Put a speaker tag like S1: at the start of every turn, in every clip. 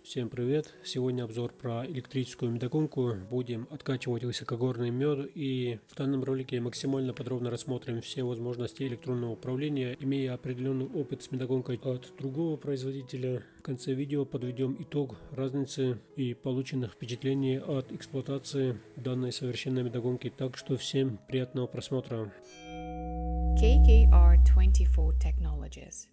S1: Всем привет! Сегодня обзор про электрическую медогонку. Будем откачивать высокогорный мед, и в данном ролике максимально подробно рассмотрим все возможности электронного управления, имея определенный опыт с медогонкой от другого производителя. В конце видео подведем итог разницы и полученных впечатлений от эксплуатации данной совершенной медогонки. Так что всем приятного просмотра.
S2: KKR24 Technologies.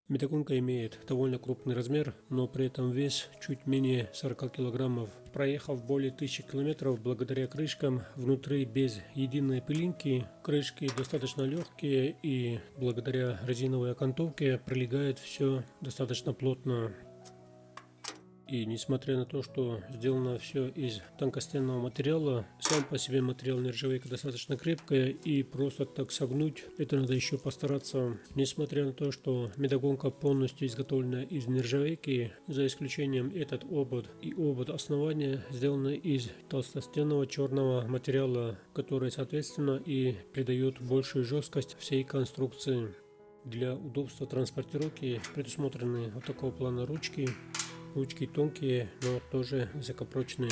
S1: Медогонка имеет довольно крупный размер, но при этом вес чуть менее 40 килограммов. Проехав более 1000 километров благодаря крышкам внутри без единой пылинки, крышки достаточно легкие и благодаря резиновой окантовке прилегает все достаточно плотно. И несмотря на то, что сделано все из тонкостенного материала, сам по себе материал нержавейка достаточно крепкая, и просто так согнуть это надо еще постараться. Несмотря на то, что медогонка полностью изготовлена из нержавейки, за исключением этот обод и обод основания сделаны из толстостенного черного материала, который соответственно и придает большую жесткость всей конструкции. Для удобства транспортировки предусмотрены вот такого плана ручки. Ручки тонкие, но тоже высокопрочные.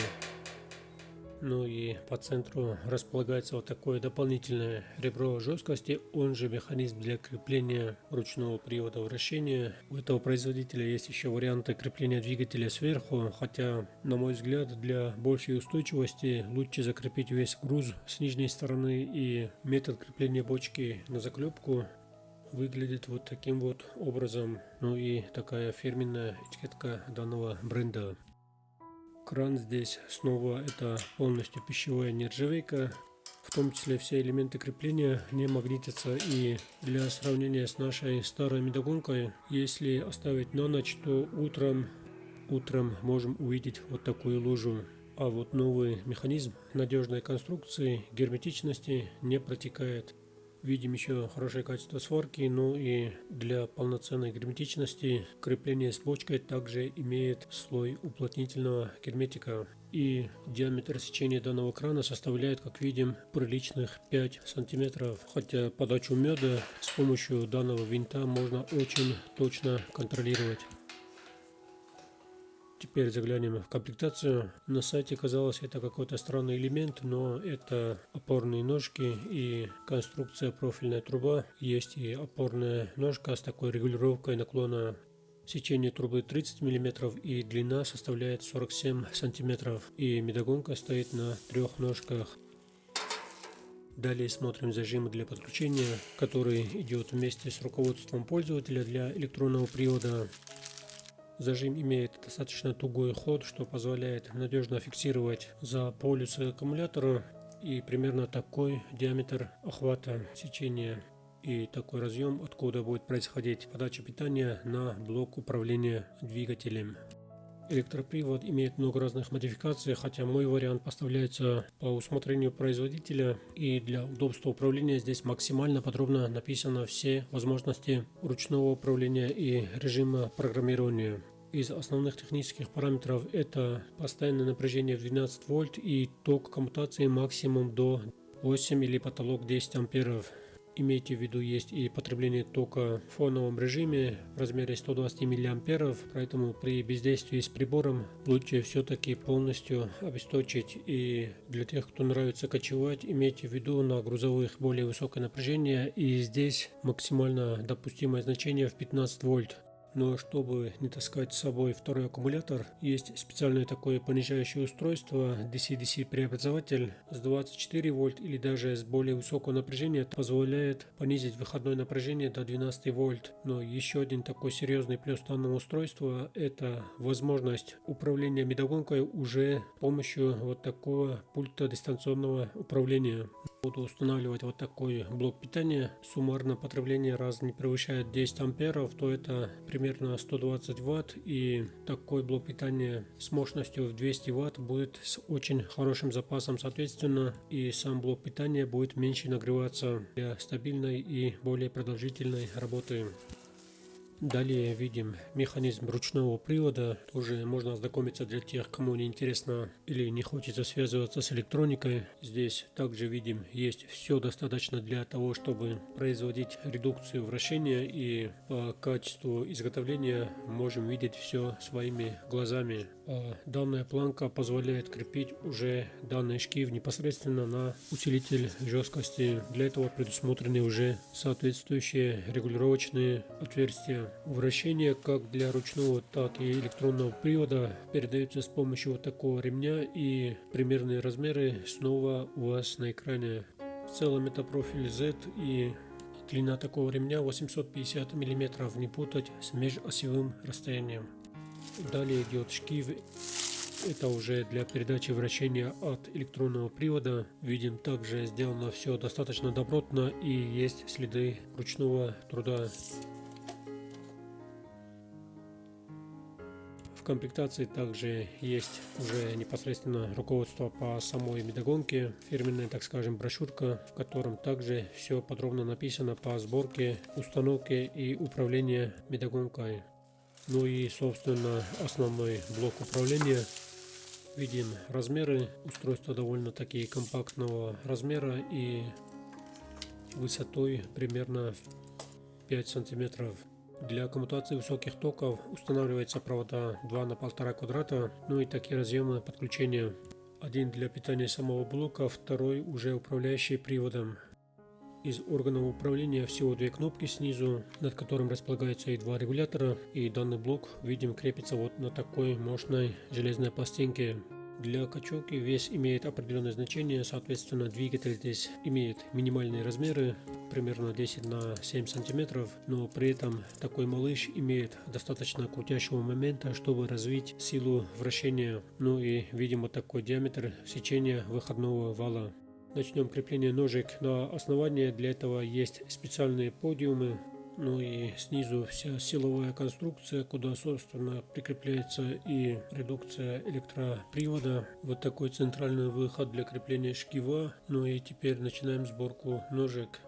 S1: Ну и по центру располагается вот такое дополнительное ребро жесткости, он же механизм для крепления ручного привода вращения. У этого производителя есть еще варианты крепления двигателя сверху, хотя, на мой взгляд, для большей устойчивости лучше закрепить весь груз с нижней стороны, и метод крепления бочки на заклепку выглядит вот таким вот образом. Ну и такая фирменная этикетка данного бренда. Кран здесь снова это полностью пищевая нержавейка. В том числе все элементы крепления не магнитятся, и для сравнения с нашей старой медогонкой, если оставить на ночь, то утром можем увидеть вот такую лужу. А вот новый механизм надежной конструкции, герметичности не протекает. Видим еще хорошее качество сварки, но и для полноценной герметичности крепление с бочкой также имеет слой уплотнительного герметика. И диаметр сечения данного крана составляет, как видим, приличных 5 сантиметров. Хотя подачу меда с помощью данного винта можно очень точно контролировать. Теперь заглянем в комплектацию. На сайте казалось, это какой-то странный элемент, но это опорные ножки и конструкция профильная труба. Есть и опорная ножка с такой регулировкой наклона. Сечение трубы 30 мм и длина составляет 47 см. И медогонка стоит на 3 ножках. Далее смотрим зажимы для подключения, который идет вместе с руководством пользователя для электронного привода. Зажим имеет достаточно тугой ход, что позволяет надежно фиксировать за полюсы аккумулятора, и примерно такой диаметр охвата сечения и такой разъем, откуда будет происходить подача питания на блок управления двигателем. Электропривод имеет много разных модификаций, хотя мой вариант поставляется по усмотрению производителя, и для удобства управления здесь максимально подробно написано все возможности ручного управления и режима программирования. Из основных технических параметров это постоянное напряжение в 12 вольт и ток коммутации максимум до 8 или потолок 10 амперов. Имейте в виду, есть и потребление тока в фоновом режиме в размере 120 мА, поэтому при бездействии с прибором лучше все-таки полностью обесточить. И для тех, кто нравится кочевать, имейте в виду, на грузовых более высокое напряжение, и здесь максимально допустимое значение в 15 вольт. Но чтобы не таскать с собой второй аккумулятор, есть специальное такое понижающее устройство DC-DC преобразователь с 24 вольт или даже с более высокого напряжения. Это позволяет понизить выходное напряжение до 12 вольт. Но еще один такой серьезный плюс данного устройства – это возможность управления медогонкой уже с помощью вот такого пульта дистанционного управления. Буду устанавливать вот такой блок питания. Суммарно потребление раз не превышает 10 амперов, то это примерно 120 ватт, и такой блок питания с мощностью в 200 ватт будет с очень хорошим запасом, соответственно, и сам блок питания будет меньше нагреваться для стабильной и более продолжительной работы. Далее видим механизм ручного привода. Тоже можно ознакомиться для тех, кому не интересно или не хочется связываться с электроникой. Здесь также видим, есть все достаточно для того, чтобы производить редукцию вращения, и по качеству изготовления можем видеть все своими глазами. Данная планка позволяет крепить уже данный шкив непосредственно на усилитель жесткости. Для этого предусмотрены уже соответствующие регулировочные отверстия. Вращение как для ручного, так и электронного привода передается с помощью вот такого ремня, и примерные размеры снова у вас на экране. В целом это профиль Z, и длина такого ремня 850 мм, не путать с межосевым расстоянием. Далее идет шкив. Это уже для передачи вращения от электронного привода. Видим, также сделано все достаточно добротно и есть следы ручного труда. В комплектации также есть уже непосредственно руководство по самой медогонке, фирменная, так скажем, брошюрка, в котором также все подробно написано по сборке, установке и управлению медогонкой. Ну и, собственно, основной блок управления. Видим размеры. Устройства довольно-таки компактного размера и высотой примерно 5 сантиметров. Для коммутации высоких токов устанавливается провода 2 на 1,5 квадрата, ну и такие разъемы подключения. Один для питания самого блока, второй уже управляющий приводом. Из органов управления всего две кнопки снизу, над которым располагаются и два регулятора, и данный блок, видим, крепится вот на такой мощной железной пластинке. Для качалки вес имеет определенное значение, соответственно двигатель здесь имеет минимальные размеры, примерно 10 на 7 сантиметров, но при этом такой малыш имеет достаточно крутящего момента, чтобы развить силу вращения. Ну и видимо такой диаметр сечения выходного вала. Начнем крепление ножек на основании. Для этого есть специальные подиумы. Ну и снизу вся силовая конструкция, куда собственно прикрепляется и редукция электропривода. Вот такой центральный выход для крепления шкива. Ну и теперь начинаем сборку ножек.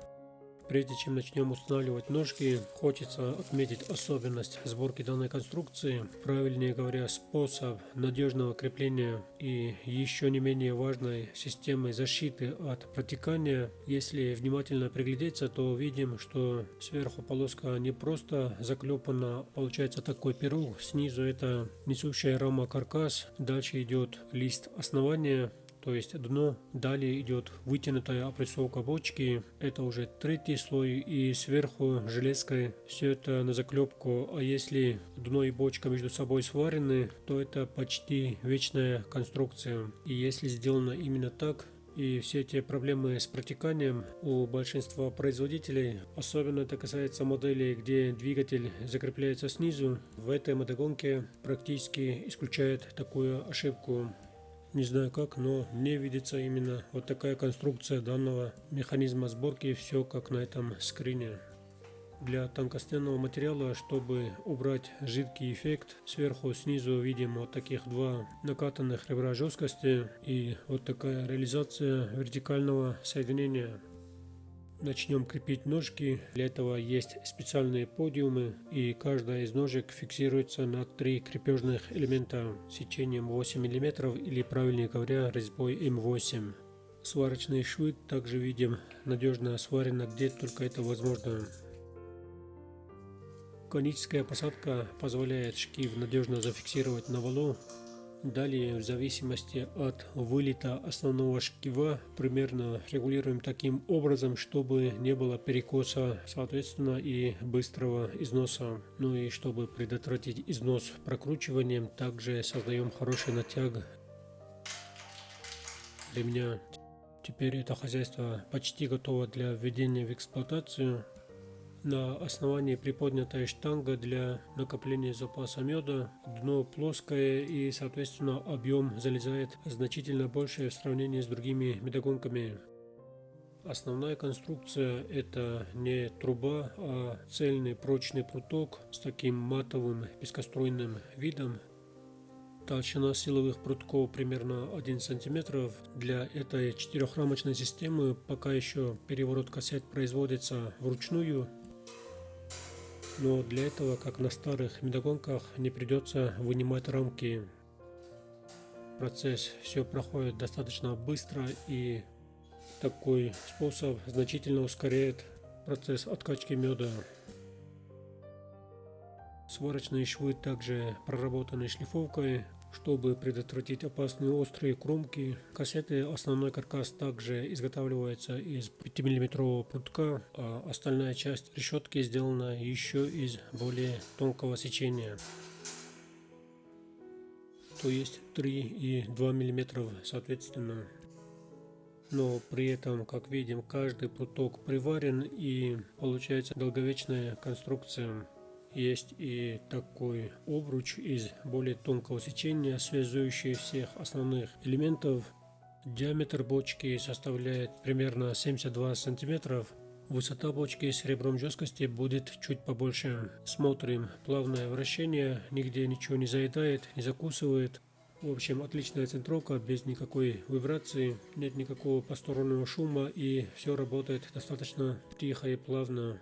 S1: Прежде чем начнем устанавливать ножки, хочется отметить особенность сборки данной конструкции, правильнее говоря, способ надежного крепления и еще не менее важной системой защиты от протекания. Если внимательно приглядеться, то увидим, что сверху полоска не просто заклепана, получается такой пирог, снизу это несущая рама каркас, дальше идет лист основания, то есть дно, далее идет вытянутая опрессовка бочки, это уже третий слой, и сверху железкой все это на заклепку. А если дно и бочка между собой сварены, то это почти вечная конструкция. И если сделано именно так, и все эти проблемы с протеканием у большинства производителей, особенно это касается моделей, где двигатель закрепляется снизу, в этой мотогонке практически исключает такую ошибку. Не знаю как, но мне видится именно вот такая конструкция данного механизма сборки, все как на этом скрине. Для тонкостенного материала, чтобы убрать жидкий эффект, сверху снизу видим вот таких два накатанных ребра жесткости и вот такая реализация вертикального соединения. Начнем крепить ножки. Для этого есть специальные подиумы, и каждая из ножек фиксируется на 3 крепежных элемента сечением 8 мм или, правильнее говоря, резьбой М8. Сварочные швы также видим надежно сварены, где только это возможно. Коническая посадка позволяет шкив надежно зафиксировать на валу. Далее, в зависимости от вылета основного шкива, примерно регулируем таким образом, чтобы не было перекоса, соответственно, и быстрого износа. Ну и чтобы предотвратить износ прокручиванием, также создаем хороший натяг ремня. Теперь это хозяйство почти готово для введения в эксплуатацию. На основании приподнятая штанга для накопления запаса меда, дно плоское и соответственно объем залезает значительно больше в сравнении с другими медогонками. Основная конструкция это не труба, а цельный прочный пруток с таким матовым пескоструйным видом. Толщина силовых прутков примерно 1 см. Для этой четырехрамочной системы пока еще переворот кассет производится вручную. но для этого, как на старых медогонках, не придется вынимать рамки. Процесс все проходит достаточно быстро, и такой способ значительно ускоряет процесс откачки меда. Сварочные швы также проработаны шлифовкой, чтобы предотвратить опасные острые кромки. Кассеты основной каркас также изготавливается из 5-мм прутка, а остальная часть решетки сделана еще из более тонкого сечения, то есть 3 и 2 мм соответственно. Но при этом, как видим, каждый пруток приварен, и получается долговечная конструкция. Есть и такой обруч из более тонкого сечения, связующий всех основных элементов. Диаметр бочки составляет примерно 72 см. Высота бочки с ребром жесткости будет чуть побольше. Смотрим, плавное вращение, нигде ничего не заедает, не закусывает. В общем, отличная центровка, без никакой вибрации, нет никакого постороннего шума, и все работает достаточно тихо и плавно.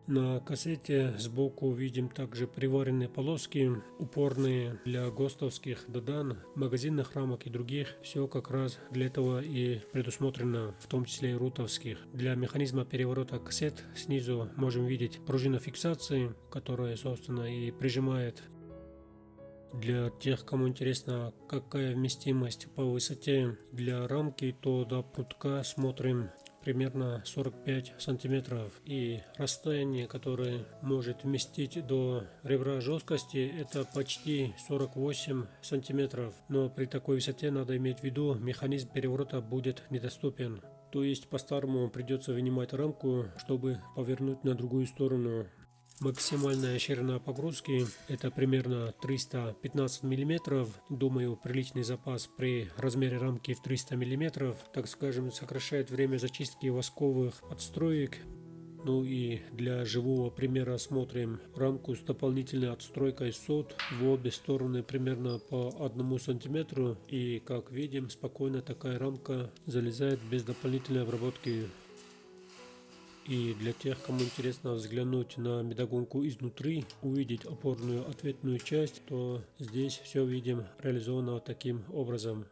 S1: На кассете сбоку видим также приваренные полоски, упорные для ГОСТовских додан, магазинных рамок и других. Все как раз для этого и предусмотрено, в том числе и рутовских. Для механизма переворота кассет снизу можем видеть пружину фиксации, которая, собственно, и прижимает. Для тех, кому интересно, какая вместимость по высоте для рамки, то до прутка смотрим примерно 45 сантиметров, и расстояние, которое может вместить до ребра жесткости, это почти 48 сантиметров. Но при такой высоте надо иметь в виду, механизм переворота будет недоступен. То есть по-старому придется вынимать рамку, чтобы повернуть на другую сторону. Максимальная ширина погрузки это примерно 315 мм. Думаю, приличный запас при размере рамки в 300 мм, так скажем, сокращает время зачистки восковых отстроек. Ну и для живого примера смотрим рамку с дополнительной отстройкой сот в обе стороны примерно по 1 см. И как видим, спокойно такая рамка залезает без дополнительной обработки. И для тех, кому интересно взглянуть на медогонку изнутри, увидеть опорную ответную часть, то здесь все видим реализовано таким образом.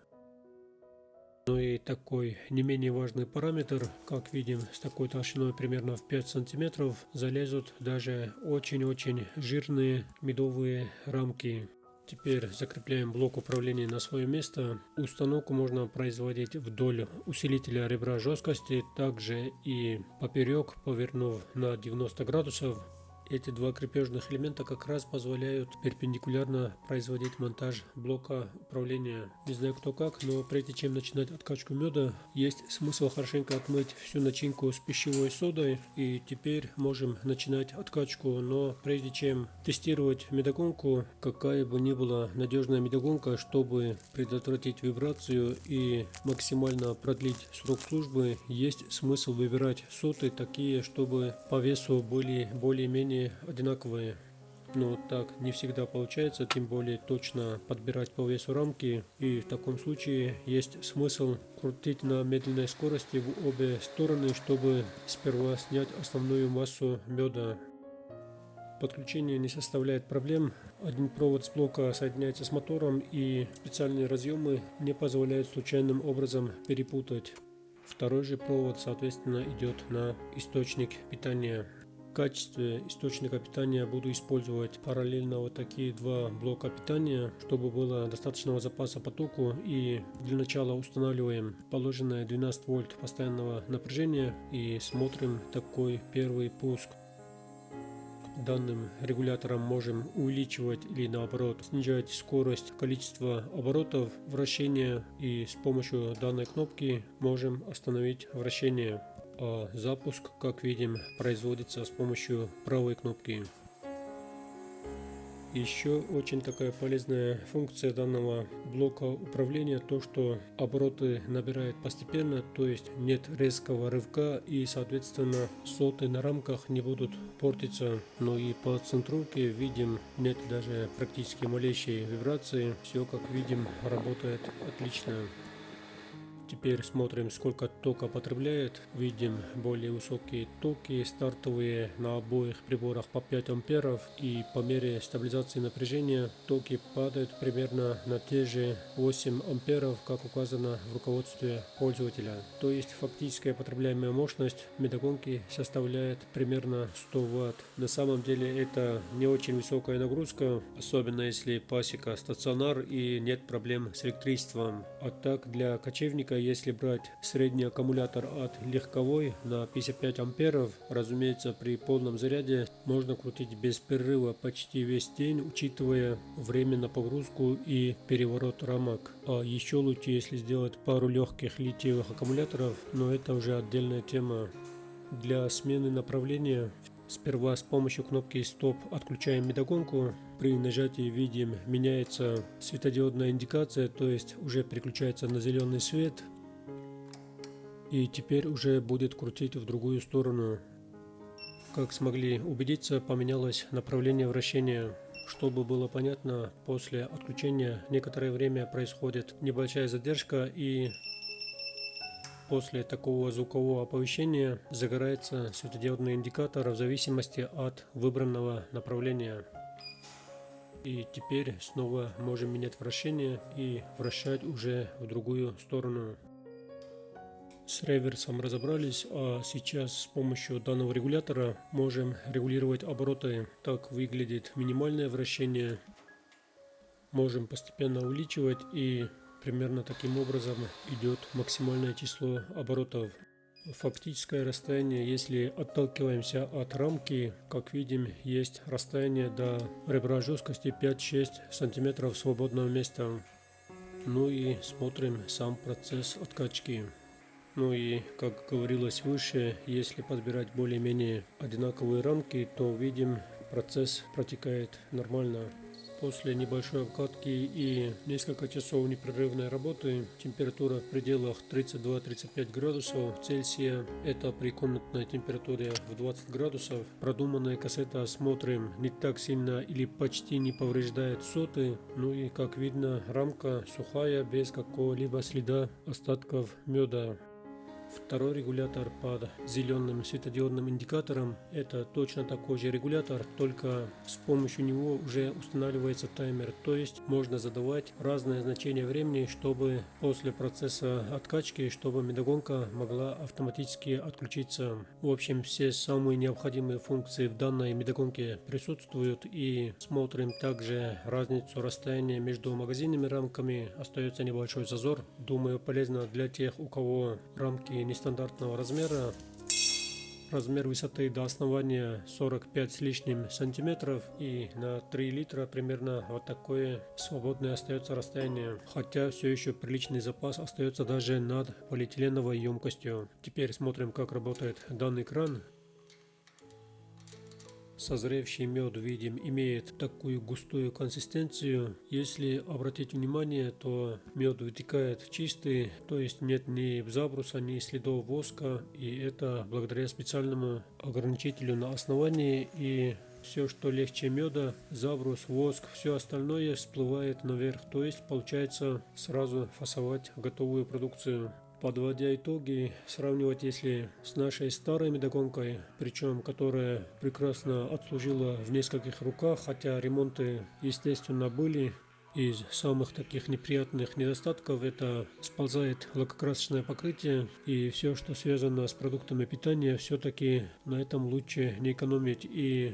S1: Ну и такой не менее важный параметр, как видим, с такой толщиной примерно в 5 см залезут даже очень-очень жирные медовые рамки. Теперь закрепляем блок управления на свое место. Установку можно производить вдоль усилителя ребра жесткости, также и поперек, повернув на 90 градусов. Эти два крепежных элемента как раз позволяют перпендикулярно производить монтаж блока управления. Не знаю кто как, но прежде чем начинать откачку меда, есть смысл хорошенько отмыть всю начинку с пищевой содой. И теперь можем начинать откачку. Но прежде чем тестировать медогонку, какая бы ни была надежная медогонка, чтобы предотвратить вибрацию и максимально продлить срок службы, есть смысл выбирать соты такие, чтобы по весу были более-менее одинаковые. Но так не всегда получается, тем более точно подбирать по весу рамки, и в таком случае есть смысл крутить на медленной скорости в обе стороны, чтобы сперва снять основную массу меда. Подключение не составляет проблем. Один провод с блока соединяется с мотором, и специальные разъемы не позволяют случайным образом перепутать. Второй же провод, соответственно, идет на источник питания. В качестве источника питания буду использовать параллельно вот такие два блока питания, чтобы было достаточного запаса по току. И для начала устанавливаем положенное 12 вольт постоянного напряжения и смотрим такой первый пуск. Данным регулятором можем увеличивать или наоборот снижать скорость, количество оборотов вращения, и с помощью данной кнопки можем остановить вращение. А запуск, как видим, производится с помощью правой кнопки. Еще очень такая полезная функция данного блока управления, то что обороты набирает постепенно, то есть нет резкого рывка, и соответственно соты на рамках не будут портиться. Но и по центровке видим, нет даже практически малейшей вибрации, все как видим работает отлично. Теперь смотрим, сколько тока потребляет. Видим более высокие токи, стартовые на обоих приборах по 5 амперов. И по мере стабилизации напряжения токи падают примерно на те же 8 амперов, как указано в руководстве пользователя. То есть фактическая потребляемая мощность медогонки составляет примерно 100 Вт. На самом деле это не очень высокая нагрузка, особенно если пасека стационар и нет проблем с электричеством. А так для кочевника, если брать средний аккумулятор от легковой на 55 амперов, разумеется, при полном заряде можно крутить без перерыва почти весь день, учитывая время на погрузку и переворот рамок. А еще лучше, если сделать пару легких литиевых аккумуляторов, но это уже отдельная тема. Для смены направления сперва с помощью кнопки «Стоп» отключаем медогонку. При нажатии видим, меняется светодиодная индикация, то есть уже переключается на зеленый свет. И теперь уже будет крутить в другую сторону. Как смогли убедиться, поменялось направление вращения. Чтобы было понятно, после отключения некоторое время происходит небольшая задержка, и после такого звукового оповещения загорается светодиодный индикатор в зависимости от выбранного направления. И теперь снова можем менять вращение и вращать уже в другую сторону. С реверсом разобрались, а сейчас с помощью данного регулятора можем регулировать обороты. Так выглядит минимальное вращение. Можем постепенно увеличивать, и примерно таким образом идет максимальное число оборотов. Фактическое расстояние, если отталкиваемся от рамки, как видим, есть расстояние до ребра жесткости 5-6 см свободного места. Ну и смотрим сам процесс откачки. Ну и, как говорилось выше, если подбирать более-менее одинаковые рамки, то видим, процесс протекает нормально. После небольшой обкатки и несколько часов непрерывной работы температура в пределах 32-35 градусов Цельсия, это при комнатной температуре в 20 градусов. Продуманная кассета «Смотрим» не так сильно или почти не повреждает соты. Ну и, как видно, рамка сухая, без какого-либо следа остатков меда. Второй регулятор под зеленым светодиодным индикатором – это точно такой же регулятор, только с помощью него уже устанавливается таймер, то есть можно задавать разные значения времени, чтобы после процесса откачки, чтобы медогонка могла автоматически отключиться. В общем, все самые необходимые функции в данной медогонке присутствуют, и смотрим также разницу расстояния между магазинными рамками, остается небольшой зазор. Думаю, полезно для тех, у кого рамки нестандартного размера. Размер высоты до основания 45 с лишним сантиметров, и на 3 литра примерно вот такое свободное остается расстояние, хотя все еще приличный запас остается даже над полиэтиленовой емкостью. Теперь смотрим, как работает данный кран. Созревший мед, видим, имеет такую густую консистенцию. Если обратить внимание, то мед вытекает чистый, то есть нет ни забруса, ни следов воска, и это благодаря специальному ограничителю на основании. И все, что легче меда, забрус, воск, все остальное всплывает наверх, то есть получается сразу фасовать готовую продукцию. Подводя итоги, сравнивать если с нашей старой медогонкой, причем которая прекрасно отслужила в нескольких руках, хотя ремонты естественно были. Из самых таких неприятных недостатков это сползает лакокрасочное покрытие, и все, что связано с продуктами питания, все-таки на этом лучше не экономить. И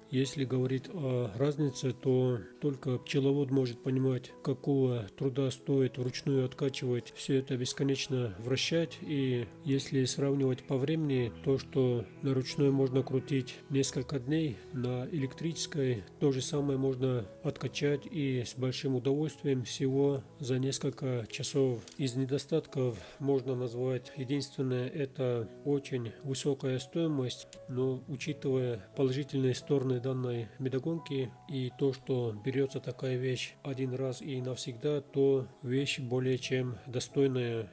S1: если говорить о разнице, то только пчеловод может понимать, какого труда стоит вручную откачивать все это бесконечно вращать. И если сравнивать по времени, то, что на ручной можно крутить несколько дней, на электрической то же самое можно откачать и с большим удовольствием всего за несколько часов. Из недостатков можно назвать единственное — это очень высокая стоимость, но учитывая положительные стороны данной медогонки и то, что берется такая вещь один раз и навсегда, то вещь более чем достойная.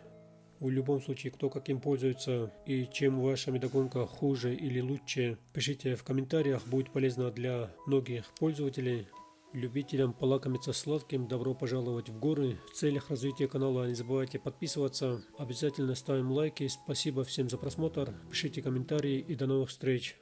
S1: В любом случае, кто каким пользуется и чем ваша медогонка хуже или лучше, пишите в комментариях, будет полезно для многих пользователей. Любителям полакомиться сладким добро пожаловать в горы. В целях развития канала не забывайте подписываться. Обязательно ставим лайки. Спасибо всем за просмотр. Пишите комментарии и до новых встреч.